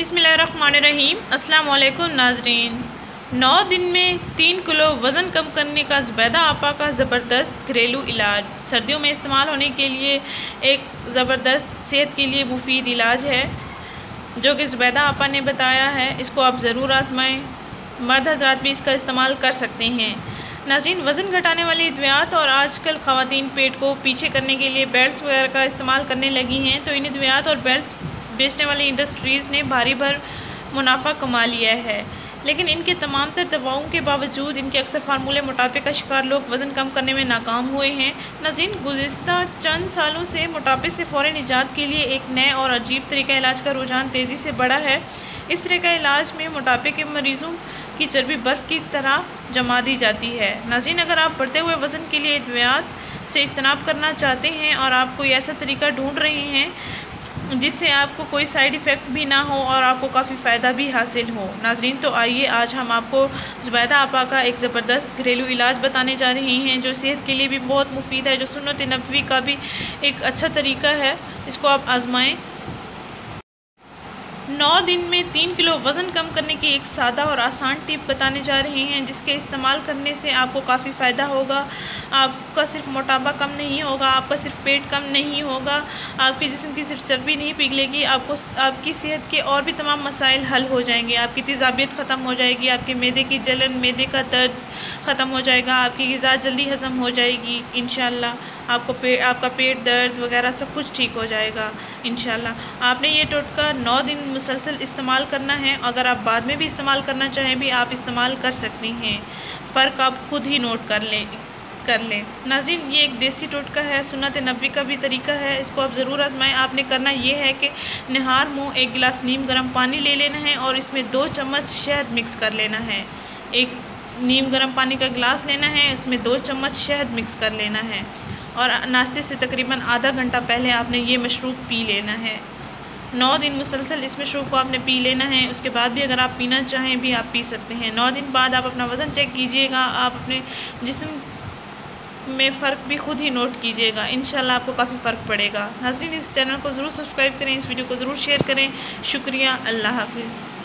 बिस्मिल्लाहिर्रहमानिर्रहीम। अस्सलाम वालेकुम नाजरीन। 9 दिन में 3 किलो वज़न कम करने का ज़ुबैदा आपा का ज़बरदस्त घरेलू इलाज सर्दियों में इस्तेमाल होने के लिए एक ज़बरदस्त सेहत के लिए मुफीद इलाज है जो कि ज़ुबैदा आपा ने बताया है। इसको आप ज़रूर आजमाएं। मर्द हज़रात भी इसका इस्तेमाल कर सकते हैं। नाज़रीन, वज़न घटाने वाली अद्वियात और आजकल ख़वातीन पेट को पीछे करने के लिए बेल्ट्स वगैरह का इस्तेमाल करने लगी हैं, तो इन अद्वियात और बेल्ट्स बेचने वाली इंडस्ट्रीज़ ने भारी भर मुनाफा कमा लिया है, लेकिन इनके तमाम तर दवाओं के बावजूद इनके अक्सर फार्मूले मोटापे का शिकार लोग वज़न कम करने में नाकाम हुए हैं। नाज़रीन, गुज़िश्ता चंद सालों से मोटापे से फ़ौरन निजात के लिए एक नए और अजीब तरीका इलाज का रुझान तेज़ी से बढ़ा है। इस तरह का इलाज में मोटापे के मरीज़ों की चर्बी बर्फ़ की तरह जमा दी जाती है। नाज़रीन, अगर आप बढ़ते हुए वज़न के लिए अद्वियात से इज्तनाब करना चाहते हैं और आप कोई ऐसा तरीका ढूंढ रहे हैं जिससे आपको कोई साइड इफ़ेक्ट भी ना हो और आपको काफ़ी फ़ायदा भी हासिल हो, नाज़रीन, तो आइए आज हम आपको ज़ुबैदा आपा का एक ज़बरदस्त घरेलू इलाज बताने जा रही हैं जो सेहत के लिए भी बहुत मुफीद है, जो सुन्नत नबवी का भी एक अच्छा तरीका है। इसको आप आजमाएं। 9 दिन में 3 किलो वज़न कम करने की एक सादा और आसान टिप बताने जा रहे हैं जिसके इस्तेमाल करने से आपको काफ़ी फ़ायदा होगा। आपका सिर्फ मोटापा कम नहीं होगा, आपका सिर्फ पेट कम नहीं होगा, आपके जिस्म की सिर्फ चर्बी नहीं पिघलेगी, आपकी सेहत के और भी तमाम मसाइल हल हो जाएंगे। आपकी तेज़ाबियत ख़त्म हो जाएगी, आपके मैदे की जलन, मैदे का दर्द ख़त्म हो जाएगा, आपकी ग़िज़ा जल्दी हज़म हो जाएगी इंशाअल्लाह। आपका पेट दर्द वगैरह सब कुछ ठीक हो जाएगा इंशाअल्लाह। आपने ये टोटका 9 दिन मुसलसल इस्तेमाल करना है। अगर आप बाद में भी इस्तेमाल करना चाहें भी आप इस्तेमाल कर सकते हैं, फ़र्क आप खुद ही नोट कर लें। नाज़रीन, ये एक देसी टोटका है, सुन्नत नबवी का भी तरीका है। इसको आप ज़रूर आजमाएं। आपने करना ये है कि निहार मुँह 1 गिलास नीम गर्म पानी ले लेना है और इसमें 2 चम्मच शहद मिक्स कर लेना है। एक नीम गर्म पानी का गिलास लेना है, इसमें 2 चम्मच शहद मिक्स कर लेना है और नाश्ते से तकरीबन आधा घंटा पहले आपने ये मशरूब पी लेना है। 9 दिन मुसलसल इस मशरूब को आपने पी लेना है। उसके बाद भी अगर आप पीना चाहें भी आप पी सकते हैं। 9 दिन बाद आप अपना वज़न चेक कीजिएगा, आप अपने जिस्म में फ़र्क भी खुद ही नोट कीजिएगा। इंशाल्लाह आपको काफ़ी फ़र्क पड़ेगा। नाज़रीन, इस चैनल को ज़रूर सब्सक्राइब करें, इस वीडियो को ज़रूर शेयर करें। शुक्रिया। अल्लाह हाफ़िज़।